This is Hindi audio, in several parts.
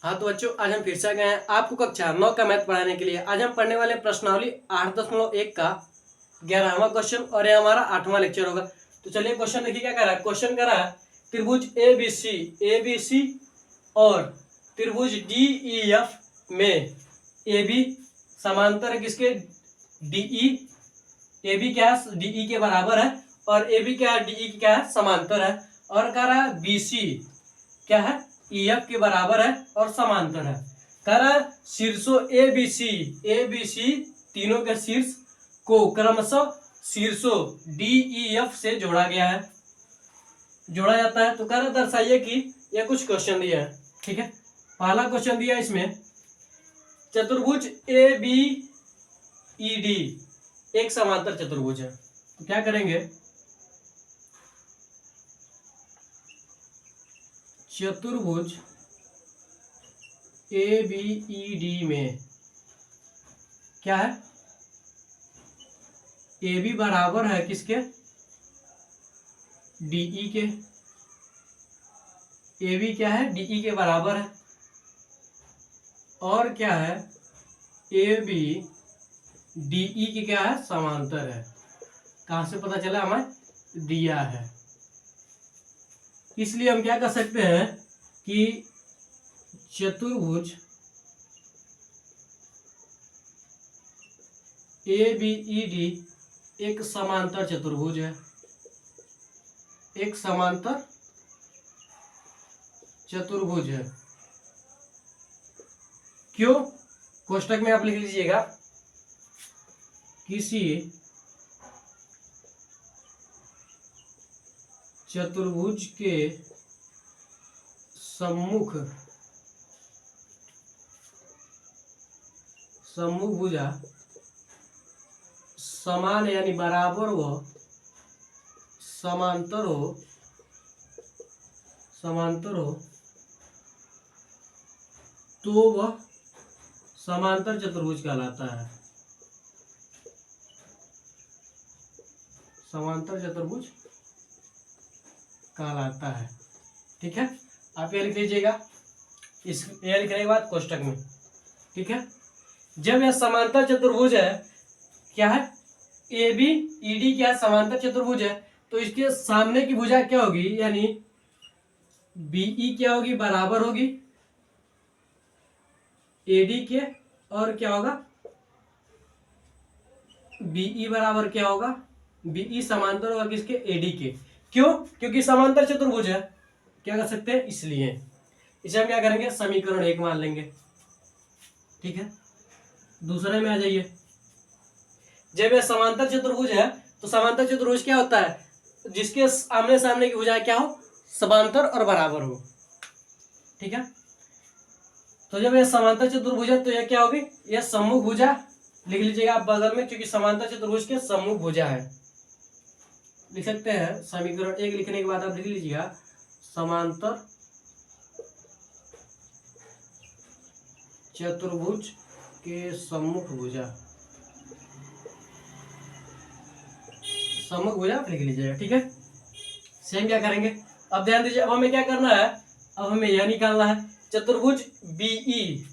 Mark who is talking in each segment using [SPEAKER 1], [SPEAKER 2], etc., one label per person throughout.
[SPEAKER 1] हाँ तो बच्चों, आज हम फिर से आ गए हैं आपको कक्षा 9 का मैथ पढ़ाने के लिए। आज हम पढ़ने वाले प्रश्नावली 8.1 का 11वां क्वेश्चन और ये हमारा 8वां लेक्चर होगा। तो चलिए क्वेश्चन देखिए क्या कह रहा है। क्वेश्चन कह रहा है त्रिभुज ए बी सी और त्रिभुज DEF में AB समांतर है किसके, DE। AB क्या है, DE के बराबर है और AB क्या है, DE क्या है, समांतर है। और कह रहा है BC क्या है, EF के बराबर है और समांतर है। कह रहा है शीर्षों ABC तीनों के शीर्ष को क्रमशः शीर्षों DEF से जोड़ा गया है, जोड़ा जाता है। तो कह रहा दर्शाइए कि यह कुछ क्वेश्चन दिया है। ठीक है, पहला क्वेश्चन दिया इसमें चतुर्भुज ABED एक समांतर चतुर्भुज है। तो क्या करेंगे, चतुर्भुज ABED में क्या है, AB बराबर है किसके, DE के। AB क्या है, DE के बराबर है। और क्या है, AB DE की क्या है, समांतर है। कहां से पता चला, हमें दिया है। इसलिए हम क्या कर सकते हैं कि चतुर्भुज ABED एक समांतर चतुर्भुज है, एक समांतर चतुर्भुज है। क्यों, कोष्टक में आप लिख लीजिएगा, किसी चतुर्भुज के सम्मुख भुजा समान यानी बराबर व समांतर हो तो वह समांतर चतुर्भुज कहलाता है। समांतर चतुर्भुज कहलाता है। ठीक है, आप ये लिख लीजिएगा, इस ये लिखने के बाद कोष्टक में। ठीक है, जब यह समांतर चतुर्भुज है, क्या है, ABED क्या है, समांतर चतुर्भुज है, तो इसके सामने की भुजा क्या होगी, यानी BE क्या होगी, बराबर होगी AD के। और क्या होगा, BE बराबर क्या होगा, BE समांतर होगा किसके, AD के। क्यों, क्योंकि समांतर चतुर्भुज है। क्या कर सकते हैं, इसलिए इसे हम क्या करेंगे, समीकरण 1 मान लेंगे। ठीक है, दूसरे में आ जाइए। जब यह समांतर चतुर्भुज है तो समांतर चतुर्भुज क्या होता है, जिसके आमने सामने की भुजाएं क्या हो, समांतर और बराबर हो। ठीक है, तो जब यह समांतर चतुर्भुज है तो यह क्या होगी, यह सम्मुख भुजा लिख लीजिएगा आप बगल में, क्योंकि समांतर चतुर्भुज के सम्मुख भुजा है। लिख सकते हैं, समीकरण 1 लिखने के बाद आप लिख लीजिएगा समांतर चतुर्भुज के सम्मुख भुजा लिख लीजिएगा। ठीक है, सेम क्या करेंगे, अब ध्यान दीजिए, अब हमें क्या करना है, अब हमें यह निकालना है चतुर्भुज BECF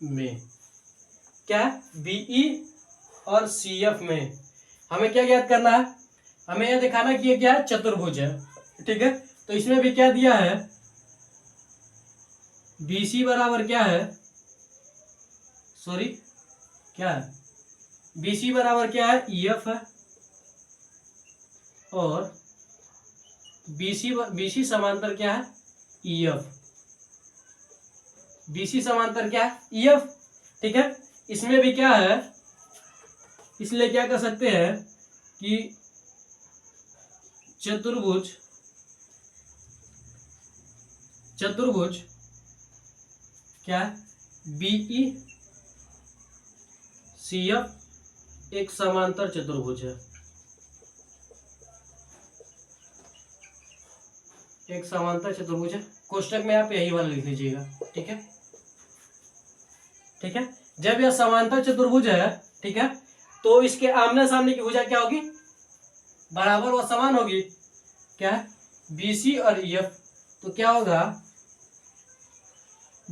[SPEAKER 1] में क्या है, BE और CF में हमें क्या ज्ञात करना है, हमें यह दिखाना कि ये क्या है, चतुर्भुज है। ठीक है, तो इसमें भी क्या दिया है, BC बराबर क्या है, क्या है, BC बराबर क्या है, EF है। और BC समांतर क्या है, EF। BC समांतर क्या है, EF। ठीक है, इसमें भी क्या है, इसलिए क्या कर सकते हैं कि चतुर्भुज क्या है, BECF एक समांतर चतुर्भुज है, एक समांतर चतुर्भुज है। कोष्टक में आप यही वाला लिख लीजिएगा। ठीक है, जब यह समांतर चतुर्भुज है, ठीक है, तो इसके आमने सामने की भुजा क्या होगी, बराबर व समान होगी। क्या है, BC और EF। तो क्या होगा,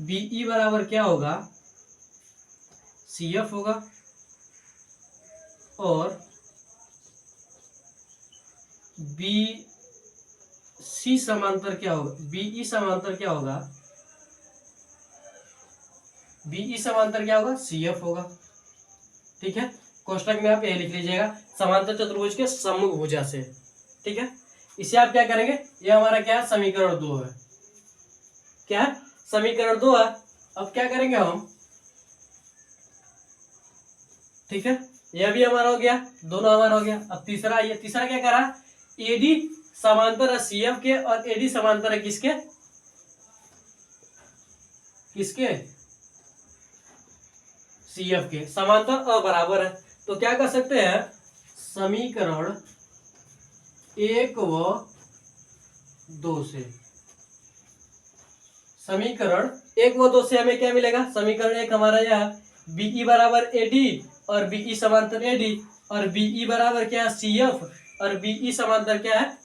[SPEAKER 1] BE बराबर क्या होगा, CF होगा, और BC समांतर क्या होगा, BE समांतर क्या होगा, BE समांतर क्या होगा, CF होगा। ठीक है, कोष्टक में आप यही लिख लीजिएगा, समांतर चतुर्भुज के सम्मुख भुजा से। ठीक है, इसे आप क्या करेंगे, ये हमारा क्या है, समीकरण 2 है। क्या है, समीकरण 2 है। अब क्या करेंगे हम, ठीक है, यह भी हमारा हो गया, दोनों हमारा हो गया। अब तीसरा, ये तीसरा क्या करा, AD समांतर है CF के और AD समांतर है किसके, किसके, CF के, समांतर और बराबर है। तो क्या कर सकते हैं, समीकरण 1 व 2 से, समीकरण 1 व 2 से हमें क्या मिलेगा, समीकरण 1 हमारा यह BE बराबर AD और BE समांतर AD, और BE बराबर क्या है, CF, और BE समांतर क्या है।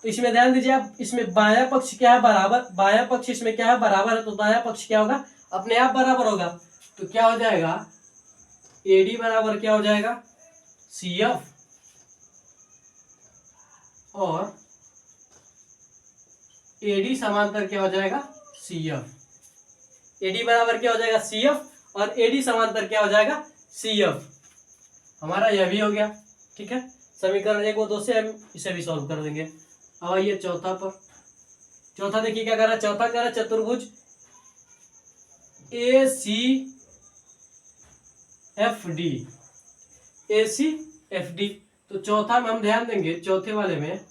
[SPEAKER 1] तो इसमें ध्यान दीजिए आप, इसमें बायां पक्ष क्या है, बराबर, बायां पक्ष इसमें क्या है, बराबर है, तो दायां पक्ष क्या होगा, अपने आप बराबर होगा। तो क्या हो जाएगा, AD बराबर क्या हो जाएगा, CF, और AD समांतर क्या हो जाएगा, CF। AD बराबर क्या हो जाएगा, CF, और AD समांतर क्या हो जाएगा, CF। हमारा यह भी हो गया। ठीक है, समीकरण 1 व 2 से हम इसे भी सॉल्व कर देंगे। अब आइए चौथा पर। चौथा देखिए क्या कर रहा है, चौथा कर रहा है चतुर्भुज ACFD, ACFD। तो चौथा में हम ध्यान देंगे, चौथे वाले में,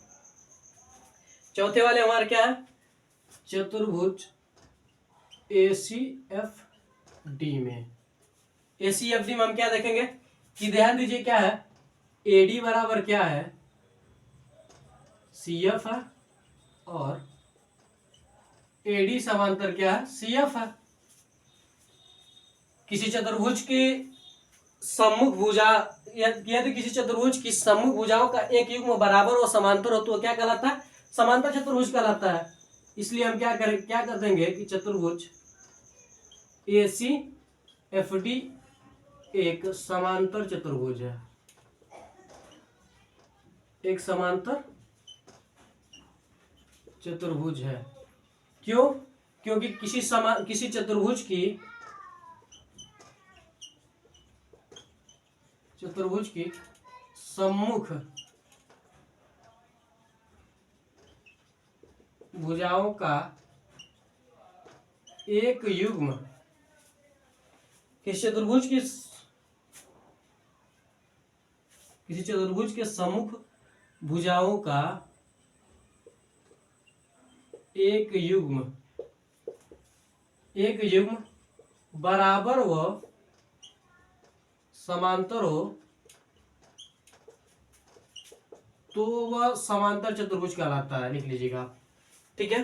[SPEAKER 1] चौथे वाले हमारा क्या है, चतुर्भुज ACFD में, ACFD में हम क्या देखेंगे कि ध्यान दीजिए क्या है, AD बराबर क्या है, CF है, और AD समांतर क्या है, CF है। किसी चतुर्भुज की सम्मुख भुजा, यदि किसी चतुर्भुज की सम्मुख भुजाओं का एक युग्म बराबर और समांतर हो तो क्या कहलाता है, समांतर चतुर्भुज कहलाता है। इसलिए हम क्या करें, क्या कर देंगे कि चतुर्भुज ACFD एक समांतर चतुर्भुज है, एक समांतर चतुर्भुज है। क्यों, क्योंकि किसी चतुर्भुज की सम्मुख भुजाओं का एक युग्म, किसी चतुर्भुज के सम्मुख भुजाओं का एक युग्म बराबर व समांतर हो तो वह समांतर चतुर्भुज कहलाता है। लिख लीजिएगा। ठीक है,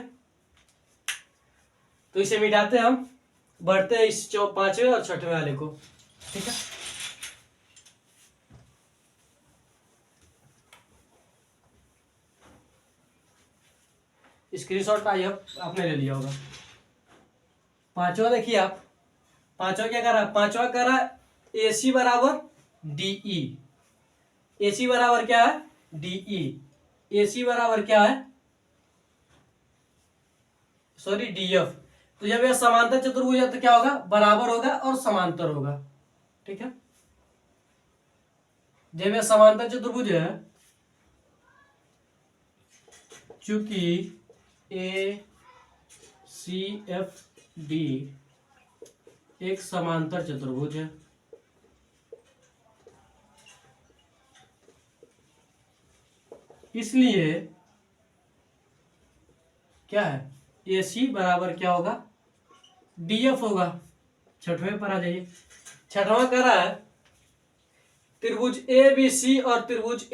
[SPEAKER 1] तो इसे मिटाते हैं हम, बढ़ते हैं इस पांचवें और छठवें वाले को। ठीक है, स्क्रीनशॉट आई आपने ले लिया होगा। पांचवा देखिए आप, पांचवा क्या कर रहा है, पांचवा कर रहा है AC बराबर DE। AC बराबर क्या है, DE। AC बराबर क्या है, सॉरी DF। तो जब यह समांतर चतुर्भुज है तो क्या होगा, बराबर होगा और समांतर होगा। ठीक है, जब यह समांतर चतुर्भुज है, चूंकि ACFD एक समांतर चतुर्भुज है, इसलिए क्या है, AC बराबर क्या होगा, DF होगा। छठवें पर आ जाइए। छठवां कह रहा है त्रिभुज ABC और त्रिभुज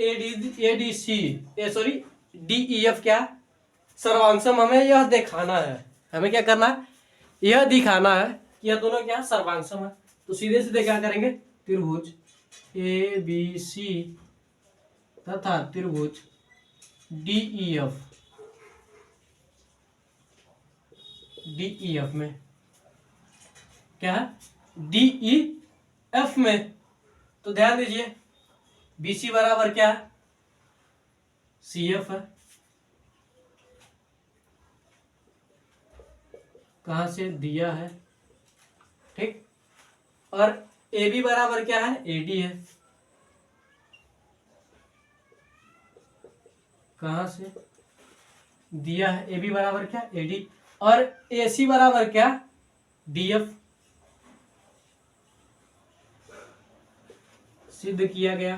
[SPEAKER 1] DEF क्या सर्वांगसम। हमें यह दिखाना है, हमें क्या करना है, यह दिखाना है कि यह दोनों क्या सर्वांगसम है। तो सीधे सीधे क्या करेंगे, त्रिभुज ABC तथा त्रिभुज DEF में क्या है, DEF में। तो ध्यान दीजिए BC बराबर क्या है, CF है। कहां से दिया है, ठीक। और AB बराबर क्या है, AD है। कहां से दिया है, AB बराबर क्या, AD। और AC बराबर क्या, DF। सिद्ध किया गया।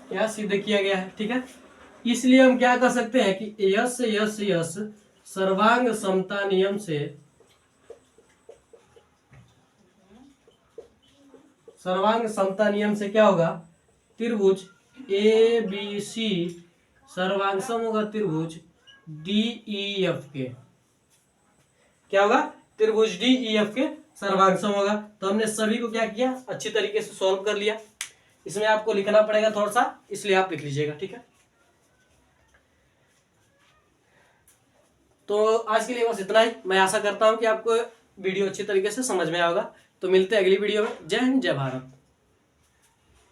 [SPEAKER 1] क्या सिद्ध किया गया है, ठीक है। इसलिए हम क्या कर सकते हैं कि यस यस यस सर्वांग समता नियम से, सर्वांग समता नियम से क्या होगा, त्रिभुज ABC सर्वांग सम होगा त्रिभुज DEF के। क्या होगा, त्रिभुज DEF के सर्वांग सम होगा। तो हमने सभी को क्या किया, अच्छी तरीके से सॉल्व कर लिया। इसमें आपको लिखना पड़ेगा थोड़ा सा, इसलिए आप लिख लीजिएगा, ठीक है। तो आज के लिए बस इतना ही। मैं आशा करता हूं कि आपको वीडियो अच्छी तरीके से समझ में आएगा। तो मिलते हैं अगली वीडियो में। जय हिंद, जय भारत।